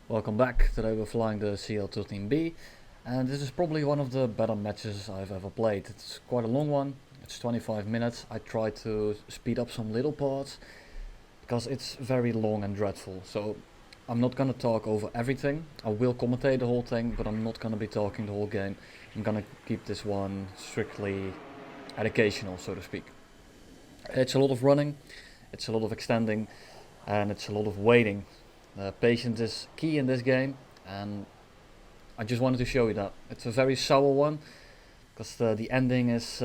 Welcome back. Today we're flying the CL-13B, and this is probably one of the better matches I've ever played. It's quite a long one, it's 25 minutes. I tried to speed up some little parts because it's very long and dreadful. So I'm not gonna talk over everything. I will commentate the whole thing, but I'm not gonna be talking the whole game. I'm gonna keep this one strictly educational, so to speak. It's a lot of running, it's a lot of extending, and it's a lot of waiting. Patience is key in this game, and I just wanted to show you that. It's a very sour one, because the ending is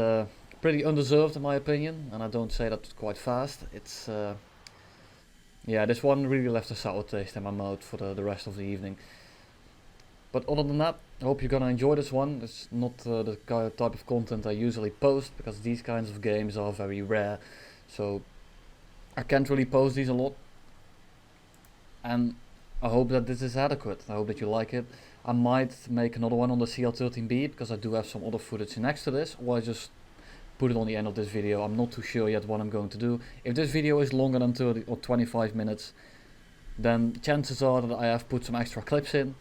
pretty undeserved in my opinion, and I don't say that quite fast. It's yeah, this one really left a sour taste in my mouth for the rest of the evening. But other than that, I hope you're gonna enjoy this one. It's not the type of content I usually post, because these kinds of games are very rare, so I can't really post these a lot. And I hope that this is adequate. I hope that you like it. I might make another one on the CL-13B, because I do have some other footage next to this, or I just put it on the end of this video. I'm not too sure yet what I'm going to do. If this video is longer than 30 or 25 minutes, then chances are that I have put some extra clips in,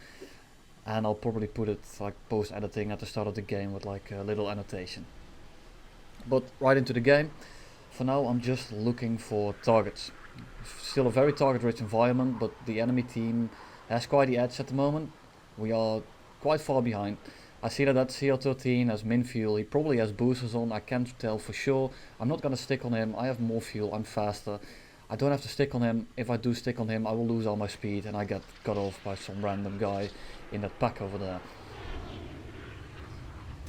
and I'll probably put it like post editing at the start of the game with like a little annotation. But right into the game. For now I'm just looking for targets. Still a very target rich environment, but the enemy team has quite the edge at the moment. We are quite far behind. I see that CL13 has min fuel, he probably has boosters on, I can't tell for sure. I'm not gonna stick on him, I have more fuel, I'm faster. I don't have to stick on him. If I do stick on him, I will lose all my speed and I get cut off by some random guy in that pack over there.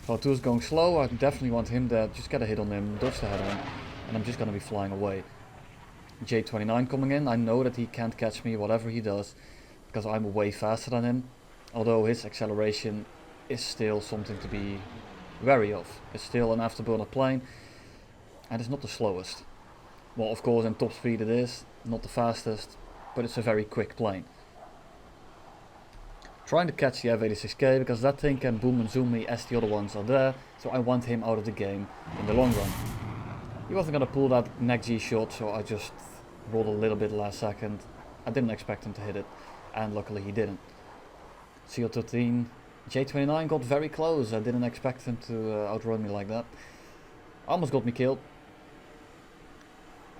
V2 is going slow, I definitely want him there, just get a hit on him, dodge the head on, and I'm just gonna be flying away. J29 coming in, I know that he can't catch me whatever he does, because I'm way faster than him, although his acceleration is still something to be wary of. It's still an afterburner plane, and it's not the slowest. Well, of course in top speed it is, not the fastest, but it's a very quick plane. Trying to catch the F86K, because that thing can boom and zoom me as the other ones are there, so I want him out of the game in the long run. He wasn't going to pull that neck G shot, so I just rolled a little bit last second. I didn't expect him to hit it, and luckily he didn't. CL13, J29 got very close. I didn't expect him to outrun me like that. Almost got me killed.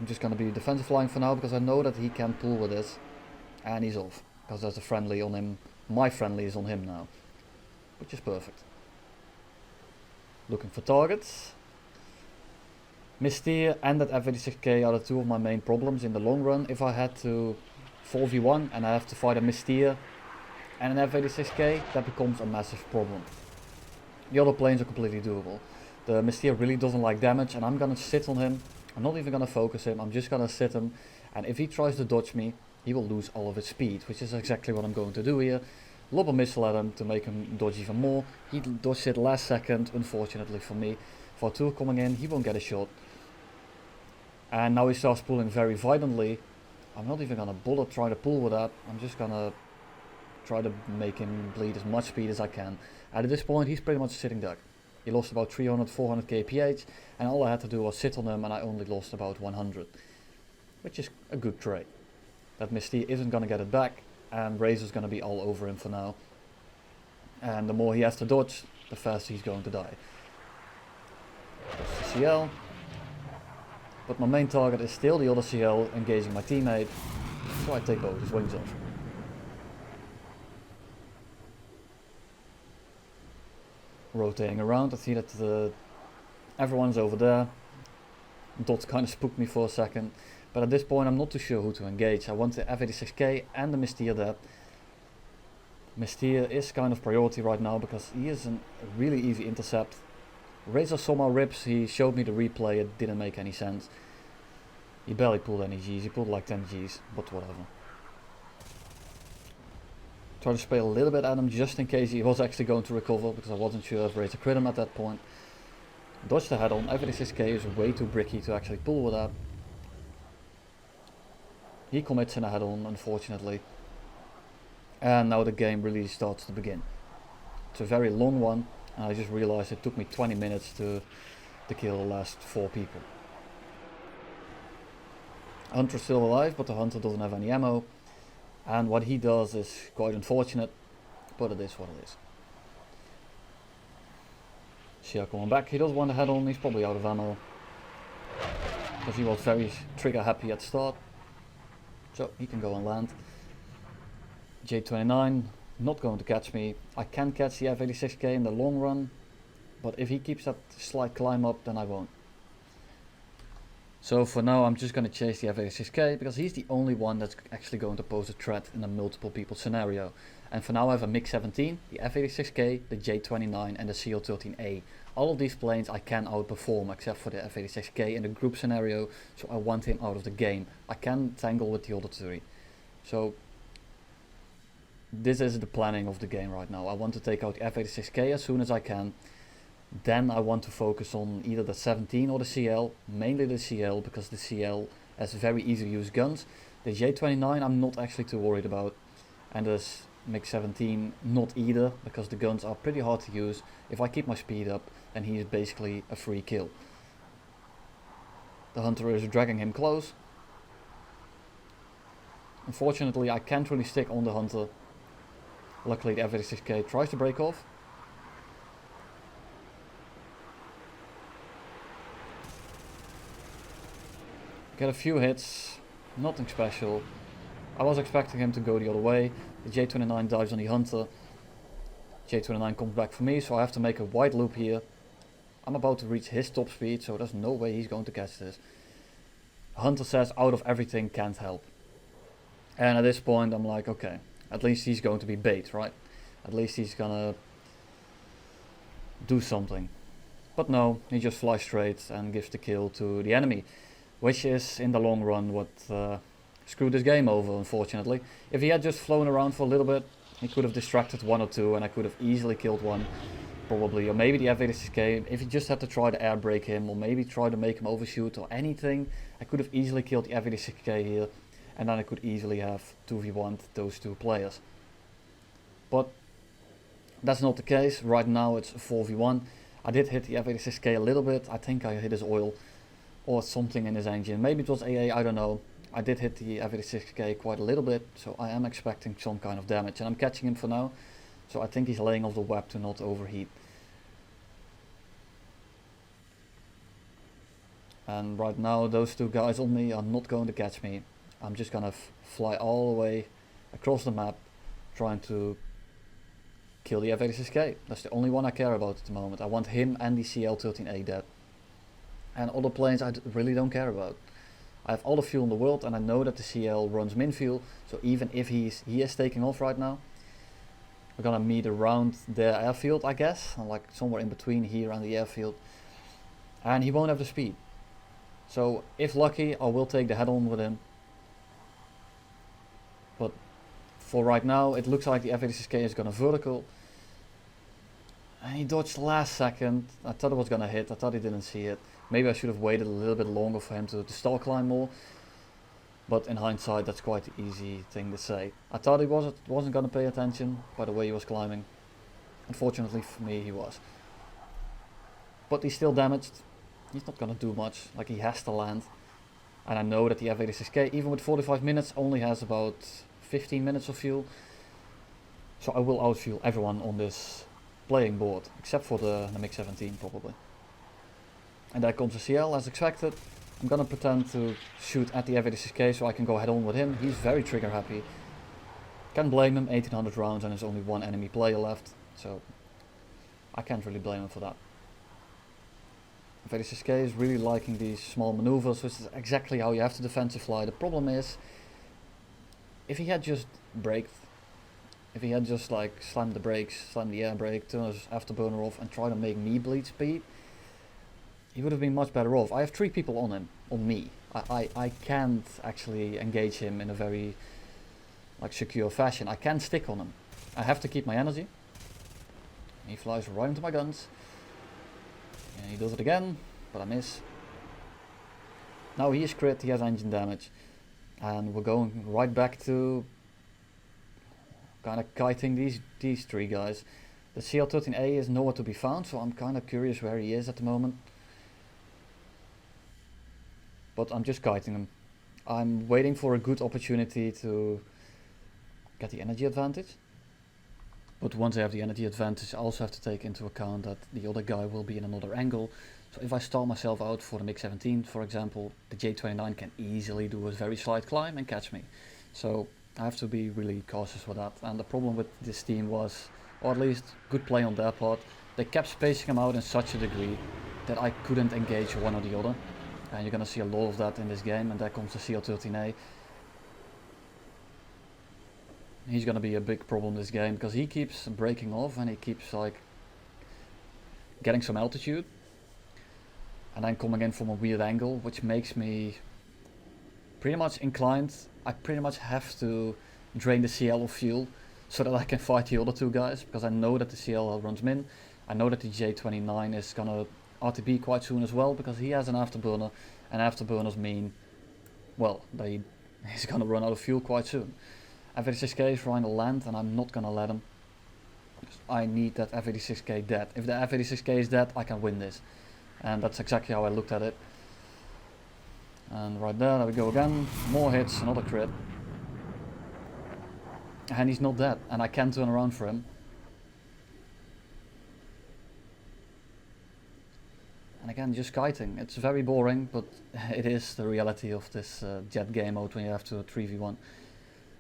I'm just going to be defensive flying for now, because I know that he can pull with this, and he's off, because there's a friendly on him. My friendly is on him now, which is perfect. Looking for targets. Mystere and that F86K are the two of my main problems in the long run. If I had to 4v1 and I have to fight a Mystere and an F86K, that becomes a massive problem. The other planes are completely doable. The Mystere really doesn't like damage, and I'm gonna sit on him. I'm not even gonna focus him, I'm just gonna sit him, and if he tries to dodge me, he will lose all of his speed, which is exactly what I'm going to do here. Lob a missile at him to make him dodge even more. He dodged it last second, unfortunately for me. V2 coming in, he won't get a shot. And now he starts pulling very violently. I'm not even gonna bother trying to pull with that. I'm just gonna try to make him bleed as much speed as I can. And at this point he's pretty much a sitting duck. He lost about 300-400 kph, and all I had to do was sit on him, and I only lost about 100. Which is a good trade. That Mystere isn't gonna get it back, and Razor's gonna be all over him for now. And the more he has to dodge, the faster he's going to die. That's the CL. But my main target is still the other CL engaging my teammate, so I take both his wings off. Rotating around, I see that everyone's over there. Dot kind of spooked me for a second, but at this point I'm not too sure who to engage. I want the F86K and the Mystere there. Mystere is kind of priority right now, because he is a really easy intercept. Razor saw my rips, he showed me the replay, it didn't make any sense. He barely pulled any Gs, he pulled like 10 Gs, but whatever. Try to spray a little bit at him just in case he was actually going to recover, because I wasn't sure if Razor crit him at that point. Dodge the head on, F86K is way too bricky to actually pull with that. He commits in a head on, unfortunately. And now the game really starts to begin. It's a very long one. I just realized it took me 20 minutes to kill the last 4 people. Hunter's still alive, but the Hunter doesn't have any ammo. And what he does is quite unfortunate, but it is what it is. CL coming back, he does want to head on, he's probably out of ammo. Because he was very trigger happy at the start. So he can go and land. J29, not going to catch me. I can catch the F86K in the long run, but if he keeps that slight climb up, then I won't. So for now I'm just going to chase the F86K because he's the only one that's actually going to pose a threat in a multiple people scenario. And for now I have a Mk17, the F86K, the J29 and the CL-13A. All of these planes I can outperform except for the F86K in the group scenario, so I want him out of the game. I can tangle with the other three. So this is the planning of the game right now. I want to take out the F86K as soon as I can. Then I want to focus on either the 17 or the CL, mainly the CL because the CL has very easy to use guns. The J29 I'm not actually too worried about, and this Mk17 not either because the guns are pretty hard to use. If I keep my speed up, then he is basically a free kill. The hunter is dragging him close. Unfortunately I can't really stick on the hunter. Luckily the F86K tries to break off. Get a few hits, nothing special. I was expecting him to go the other way. The J29 dives on the hunter. J29 comes back for me, so I have to make a wide loop here. I'm about to reach his top speed, so there's no way he's going to catch this. Hunter says out of everything can't help. And at this point I'm like, okay, at least he's going to be bait, right? At least he's gonna do something. But no, he just flies straight and gives the kill to the enemy. Which is in the long run what screwed this game over, unfortunately. If he had just flown around for a little bit, he could have distracted one or two and I could have easily killed one. Probably, or maybe the F86K, if he just had to try to air brake him or maybe try to make him overshoot or anything, I could have easily killed the F86K here and then I could easily have 2v1'd those two players. But that's not the case. Right now it's 4v1. I did hit the F86K a little bit. I think I hit his oil or something in his engine. Maybe it was AA, I don't know. I did hit the F86K quite a little bit, so I am expecting some kind of damage. And I'm catching him for now, so I think he's laying off the web to not overheat. And right now those two guys on me are not going to catch me. I'm just gonna fly all the way across the map trying to kill the F86K. That's the only one I care about at the moment. I want him and the CL-13A dead. And other planes I really don't care about. I have all the fuel in the world and I know that the CL runs min fuel, so even if he is taking off right now, we're gonna meet around the airfield, I guess, like somewhere in between here and the airfield, and he won't have the speed. So if lucky, I will take the head on with him, but for right now it looks like the F86K is gonna vertical. And he dodged last second. I thought it was gonna hit, I thought he didn't see it. Maybe I should have waited a little bit longer for him to stall climb more. But in hindsight that's quite an easy thing to say. I thought he wasn't gonna pay attention by the way he was climbing. Unfortunately for me he was. But he's still damaged. He's not gonna do much, like he has to land. And I know that the F86K, even with 45 minutes, only has about 15 minutes of fuel. So I will outfuel everyone on this playing board, except for the Mk17 probably. And there comes the CL as expected. I'm gonna pretend to shoot at the F86K so I can go head on with him. He's very trigger happy. Can't blame him, 1800 rounds and there's only one enemy player left. So I can't really blame him for that. F86K is really liking these small maneuvers, which is exactly how you have to defensive fly. The problem is, if he had just braked, if he had just like slammed the brakes, slammed the air brake, turn his afterburner off and try to make me bleed speed, he would have been much better off. I have 3 people on him, on me. I can't actually engage him in a very like secure fashion. I can't stick on him. I have to keep my energy. He flies right into my guns. And he does it again, but I miss. Now he is crit, he has engine damage. And we're going right back to kind of kiting these 3 guys. The CL-13A is nowhere to be found, so I'm kind of curious where he is at the moment. But I'm just kiting him. I'm waiting for a good opportunity to get the energy advantage. But once I have the energy advantage, I also have to take into account that the other guy will be in another angle. So if I stall myself out for the Mk17, for example, the J29 can easily do a very slight climb and catch me. So I have to be really cautious with that. And the problem with this team was, or at least good play on their part, they kept spacing him out in such a degree that I couldn't engage one or the other. And you're gonna see a lot of that in this game, and there comes the CL-13A. He's gonna be a big problem this game, because he keeps breaking off and he keeps like getting some altitude and then coming in from a weird angle, which makes me pretty much inclined. I pretty much have to drain the CL of fuel so that I can fight the other two guys, because I know that the CL runs min. I know that the J29 is gonna RTB quite soon as well, because he has an afterburner, and afterburners mean, well, he's gonna run out of fuel quite soon. F86K is trying to land, and I'm not gonna let him. I need that F86K dead. If the F86K is dead, I can win this. And that's exactly how I looked at it. And right there we go again. More hits, another crit. And he's not dead, and I can turn around for him. And again, just kiting. It's very boring, but it is the reality of this jet game mode when you have to 3v1.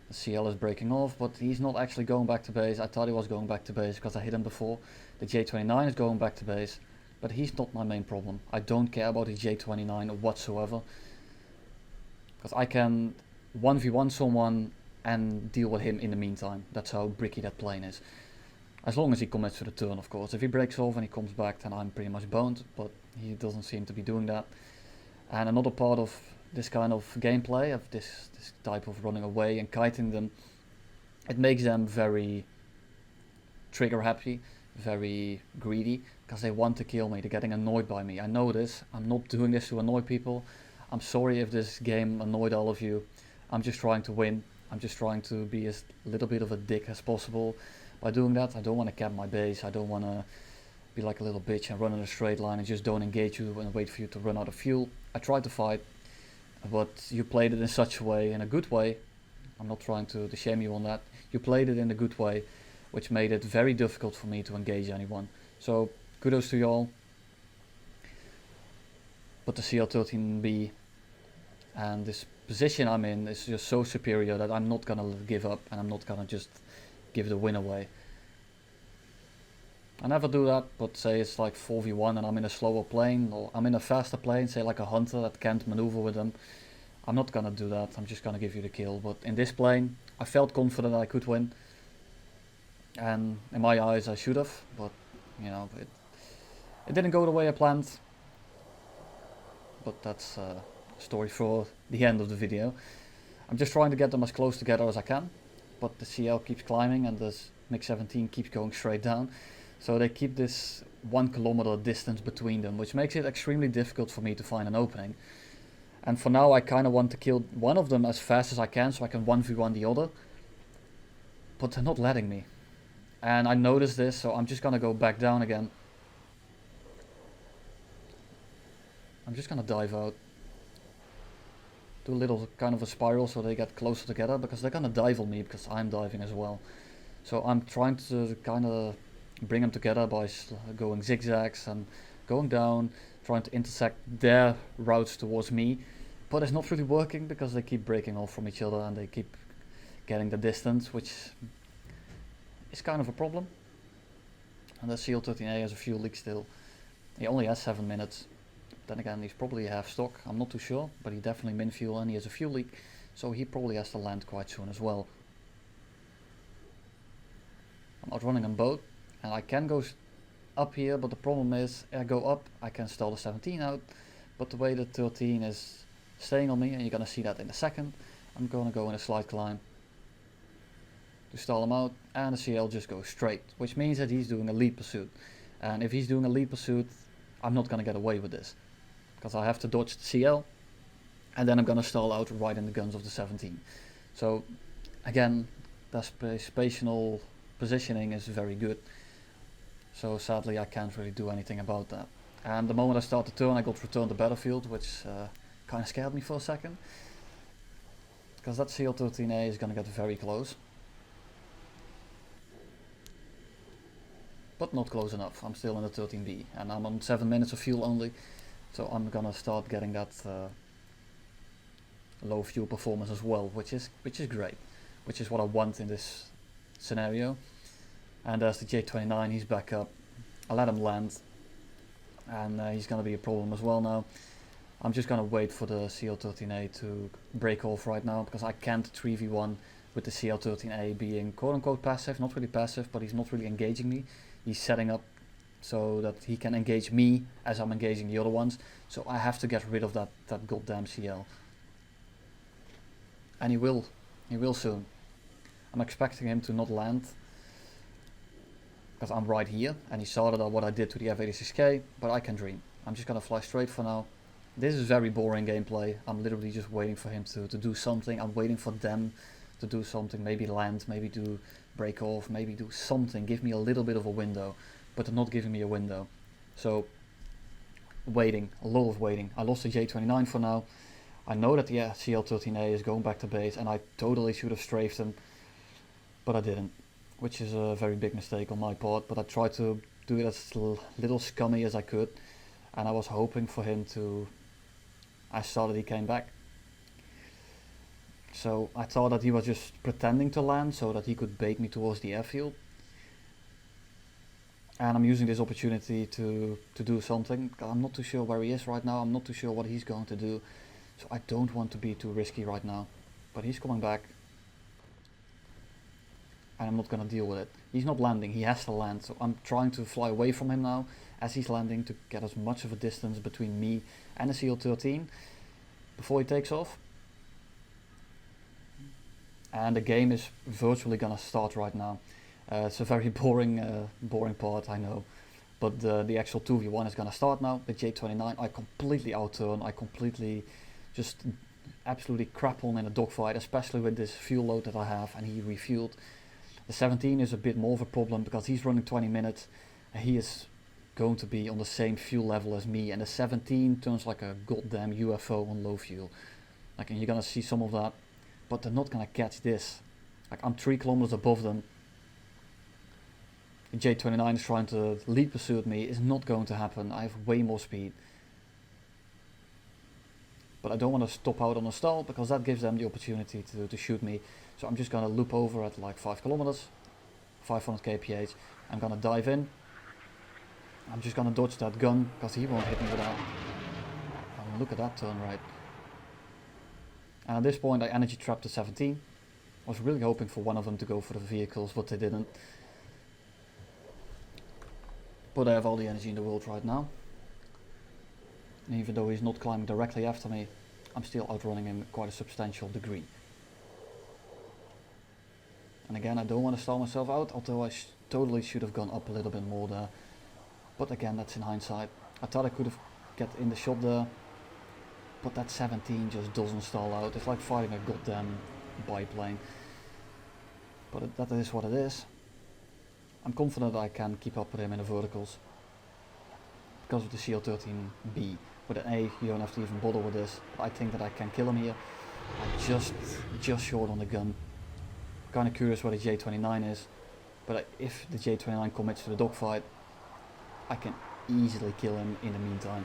The CL is breaking off, but he's not actually going back to base. I thought he was going back to base because I hit him before. The J29 is going back to base, but he's not my main problem. I don't care about the J29 whatsoever, because I can 1v1 someone and deal with him in the meantime. That's how bricky that plane is. As long as he commits to the turn, of course. If he breaks off and he comes back, then I'm pretty much boned, but he doesn't seem to be doing that. And another part of this kind of gameplay, of this type of running away and kiting them, it makes them very trigger happy, very greedy, because they want to kill me. They're getting annoyed by me. I know this. I'm not doing this to annoy people. I'm sorry if this game annoyed all of you. I'm just trying to win. I'm just trying to be as little bit of a dick as possible. By doing that, I don't want to cap my base. I don't want to be like a little bitch and run in a straight line and just don't engage you and wait for you to run out of fuel. I tried to fight, but you played it in such a way, in a good way. I'm not trying to shame you on that. You played it in a good way, which made it very difficult for me to engage anyone. So kudos to y'all. But the CL-13B and this position I'm in is just so superior that I'm not gonna give up, and I'm not gonna just give the win away. I never do that, but say it's like 4v1 and I'm in a slower plane, or I'm in a faster plane, say like a hunter that can't maneuver with them. I'm not gonna do that. I'm just gonna give you the kill. But in this plane, I felt confident I could win, and in my eyes I should have, but you know, it didn't go the way I planned. But that's a story for the end of the video. I'm just trying to get them as close together as I can, but the CL keeps climbing and this Mk17 keeps going straight down. So they keep this 1 kilometer distance between them, which makes it extremely difficult for me to find an opening. And for now I kind of want to kill one of them as fast as I can so I can 1v1 the other. But they're not letting me. And I noticed this, so I'm just gonna go back down again. I'm just gonna dive out. Do a little kind of a spiral so they get closer together, because they're gonna dive on me because I'm diving as well. So I'm trying to kind of bring them together by going zigzags and going down, trying to intersect their routes towards me. But it's not really working because they keep breaking off from each other and they keep getting the distance, which is kind of a problem. And the CL-13A has a fuel leak still. He only has 7 minutes. Then again, he's probably half stock, I'm not too sure, but he definitely min fuel and he has a fuel leak, so he probably has to land quite soon as well. I'm outrunning them both, and I can go up here, but the problem is, I go up, I can stall the 17 out, but the way the 13 is staying on me, and you're gonna see that in a second, I'm gonna go in a slight climb to stall him out, and the CL just goes straight, which means that he's doing a lead pursuit. And if he's doing a lead pursuit, I'm not gonna get away with this, because I have to dodge the CL, and then I'm gonna stall out right in the guns of the 17. So again, that spatial positioning is very good. So sadly I can't really do anything about that. And the moment I start the turn, I got returned to battlefield, which kind of scared me for a second, because that CL-13A is gonna get very close. but not close enough. I'm still in the 13B, and I'm on 7 minutes of fuel only, so I'm gonna start getting that low fuel performance as well, which is great, which is what I want in this scenario. And there's the J29, he's back up. I let him land, and he's gonna be a problem as well now. I'm just gonna wait for the CL-13A to break off right now, because I can't 3v1 with the CL-13A being quote-unquote passive, not really passive, but he's not really engaging me. He's setting up so that he can engage me as I'm engaging the other ones. So I have to get rid of that goddamn CL. And he will soon. I'm expecting him to not land, because I'm right here, and he saw that what I did to the F-86K, but I can dream. I'm just gonna fly straight for now. This is very boring gameplay. I'm literally just waiting for him to do something. I'm waiting for them to do something, maybe land, maybe do break off, maybe do something, give me a little bit of a window, but they're not giving me a window. So waiting, a lot of waiting. I lost the J29 for now. I know that the CL-13A is going back to base, and I totally should have strafed him, but I didn't, which is a very big mistake on my part. But I tried to do it as little scummy as I could, and I was hoping for him to... I saw that he came back. So I thought that he was just pretending to land so that he could bait me towards the airfield. And I'm using this opportunity to do something. I'm not too sure where he is right now. I'm not too sure what he's going to do. So I don't want to be too risky right now. But he's coming back. And I'm not going to deal with it. He's not landing. He has to land. So I'm trying to fly away from him now as he's landing, to get as much of a distance between me and the CL-13 before he takes off. And the game is virtually gonna start right now. It's a very boring part, I know, but the actual 2v1 is gonna start now. The J29, I completely outturn. I completely just absolutely crap on in a dogfight, especially with this fuel load that I have, and he refueled. The 17 is a bit more of a problem because he's running 20 minutes, and he is going to be on the same fuel level as me, and the 17 turns like a goddamn UFO on low fuel. Like, and you're gonna see some of that. But they're not gonna catch this. Like, I'm 3 kilometers above them. The J29 is trying to lead pursuit me. It's not going to happen. I have way more speed. But I don't want to stop out on a stall, because that gives them the opportunity to shoot me. So I'm just gonna loop over at like 5 kilometers, 500 kph. I'm gonna dive in. I'm just gonna dodge that gun, because he won't hit me with that. Oh, look at that turn right. And at this point I energy trapped the 17. I was really hoping for one of them to go for the vehicles, but they didn't. But I have all the energy in the world right now. And even though he's not climbing directly after me, I'm still outrunning him quite a substantial degree. And again, I don't want to stall myself out, although I totally should have gone up a little bit more there. But again, that's in hindsight. I thought I could have get in the shot there. But that 17 just doesn't stall out. It's like fighting a goddamn biplane. But that is what it is. I'm confident I can keep up with him in the verticals, because of the CL-13B. With an A, you don't have to even bother with this. But I think that I can kill him here. I'm just short on the gun. Kinda curious where the J29 is. But if the J29 commits to the dogfight, I can easily kill him in the meantime.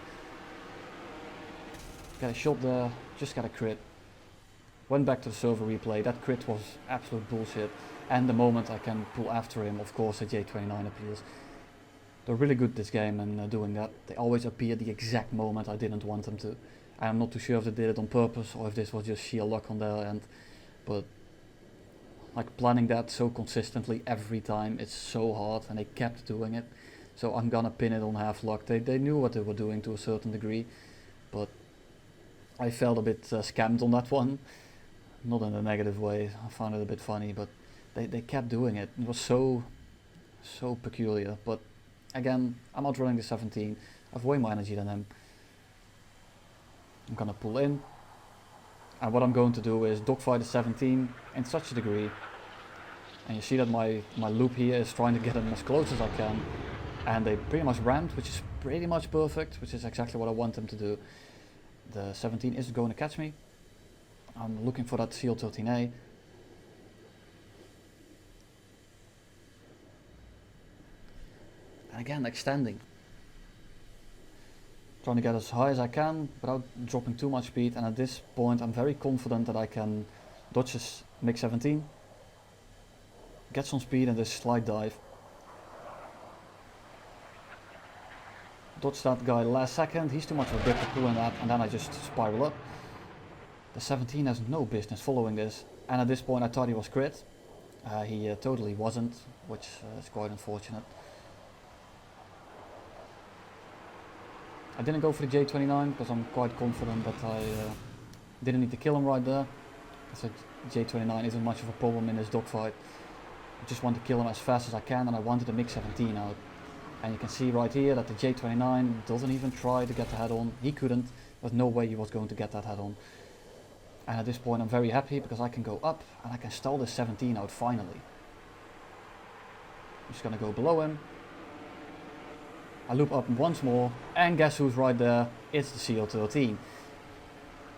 Got a shot there, just got a crit. Went back to the server replay, that crit was absolute bullshit. And the moment I can pull after him, of course the J29 appears. They're really good this game and doing that. They always appear the exact moment I didn't want them to. I'm not too sure if they did it on purpose or if this was just sheer luck on their end. But like, planning that so consistently every time, it's so hard, and they kept doing it. So I'm gonna pin it on half luck. They knew what they were doing to a certain degree, but I felt a bit scammed on that one. Not in a negative way, I found it a bit funny, but they kept doing it. It was so peculiar. But again, I'm outrunning the 17. I have way more energy than him. I'm gonna pull in. And what I'm going to do is dogfight the 17 in such a degree. And you see that my loop here is trying to get him as close as I can. And they pretty much rammed, which is pretty much perfect, which is exactly what I want them to do. The 17 isn't going to catch me. I'm looking for that CL-13A. And again, extending. Trying to get as high as I can without dropping too much speed, and at this point I'm very confident that I can dodge this Mk17, get some speed and this slide dive. Dodge that guy last second, he's too much of a grip to pull in that, and then I just spiral up. The 17 has no business following this, and at this point I thought he was crit. He totally wasn't, which is quite unfortunate. I didn't go for the J29 because I'm quite confident that I didn't need to kill him right there. So J29 isn't much of a problem in this dogfight. I just want to kill him as fast as I can, and I wanted the Mk17 out. And you can see right here that the J29 doesn't even try to get the head on. He couldn't. There's no way he was going to get that head on. And at this point I'm very happy because I can go up and I can stall this 17 out finally. I'm just gonna go below him. I loop up once more, and guess who's right there? It's the CL-13.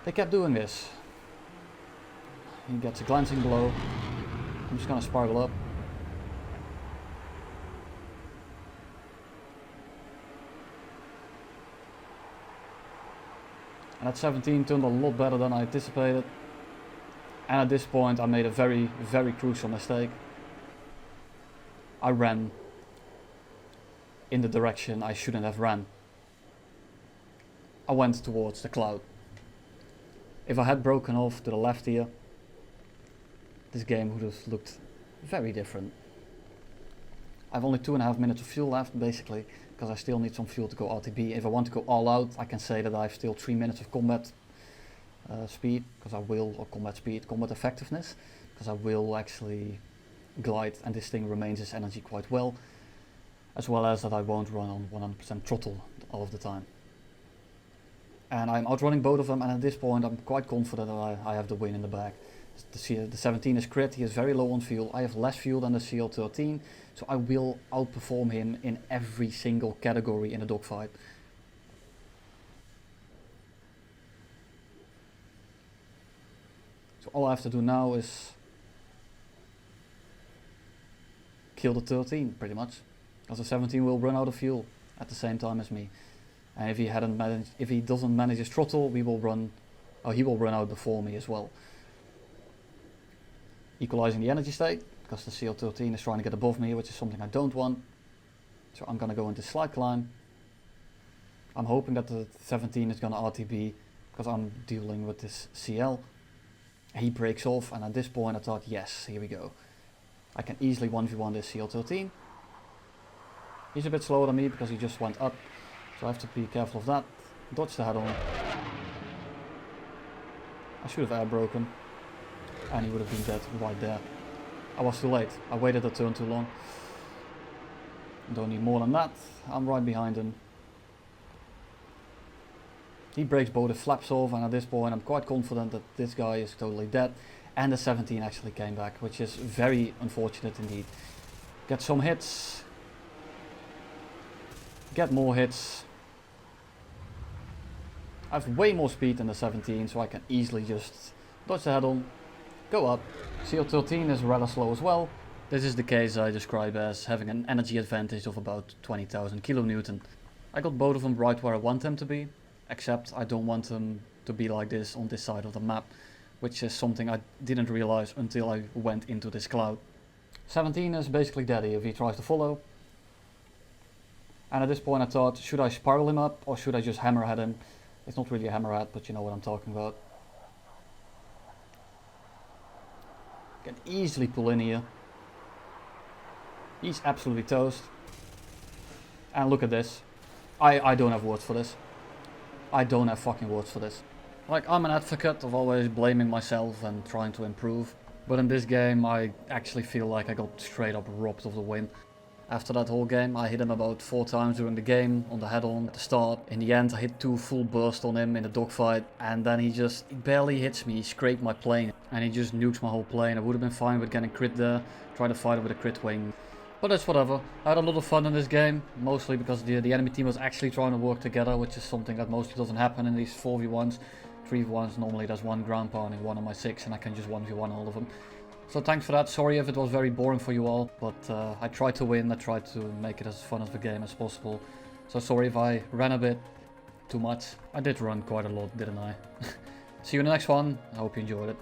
They kept doing this. He gets a glancing blow. I'm just gonna spiral up. And that 17 turned a lot better than I anticipated. And at this point I made a very, very crucial mistake. I ran in the direction I shouldn't have ran. I went towards the cloud. If I had broken off to the left here, this game would have looked very different. I have only 2.5 minutes of fuel left basically, because I still need some fuel to go RTB. If I want to go all out, I can say that I have still 3 minutes of combat speed, because I will, or combat speed, combat effectiveness, because I will actually glide and this thing remains its energy quite well. As well as that I won't run on 100% throttle all of the time. And I'm outrunning both of them, and at this point I'm quite confident that I have the win in the bag. The 17 is crit, he is very low on fuel. I have less fuel than the CL13, so I will outperform him in every single category in a dogfight. So all I have to do now is kill the 13 pretty much. Because the 17 will run out of fuel at the same time as me, and if he doesn't manage his throttle, he will run out before me as well. Equalizing the energy state, because the CL13 is trying to get above me, which is something I don't want. So I'm gonna go into slide climb. I'm hoping that the 17 is gonna RTB, because I'm dealing with this CL. He breaks off, and at this point I thought, yes, here we go. I can easily 1v1 this CL13. He's a bit slower than me because he just went up, so I have to be careful of that. Dodge the head on. I should have air broken, and he would have been dead right there. I was too late. I waited a turn too long. Don't need more than that. I'm right behind him. He breaks both the flaps off, and at this point I'm quite confident that this guy is totally dead. And the 17 actually came back, which is very unfortunate indeed. Get some hits. Get more hits. I have way more speed than the 17, so I can easily just dodge the head on, go up. CL13 is rather slow as well. This is the case I describe as having an energy advantage of about 20,000 kilonewton. I got both of them right where I want them to be, except I don't want them to be like this on this side of the map, which is something I didn't realize until I went into this cloud. 17 is basically dead if he tries to follow. And at this point I thought, should I spiral him up or should I just hammerhead him? It's not really a hammerhead, but you know what I'm talking about. Can easily pull in here. He's absolutely toast. And look at this. I don't have words for this. I don't have fucking words for this. Like, I'm an advocate of always blaming myself and trying to improve. But in this game I actually feel like I got straight up robbed of the win. After that whole game, I hit him about 4 times during the game, on the head-on at the start. In the end, I hit 2 full bursts on him in the dogfight, and then he barely hits me, he scraped my plane, and he just nukes my whole plane. I would have been fine with getting crit there, trying to fight him with a crit wing. But that's whatever. I had a lot of fun in this game, mostly because the enemy team was actually trying to work together, which is something that mostly doesn't happen in these 4v1s. 3v1s, normally there's one ground pounding, one on my 6, and I can just 1v1 all of them. So thanks for that. Sorry if it was very boring for you all, but I tried to win. I tried to make it as fun of a game as possible. So sorry if I ran a bit too much. I did run quite a lot, didn't I? See you in the next one. I hope you enjoyed it.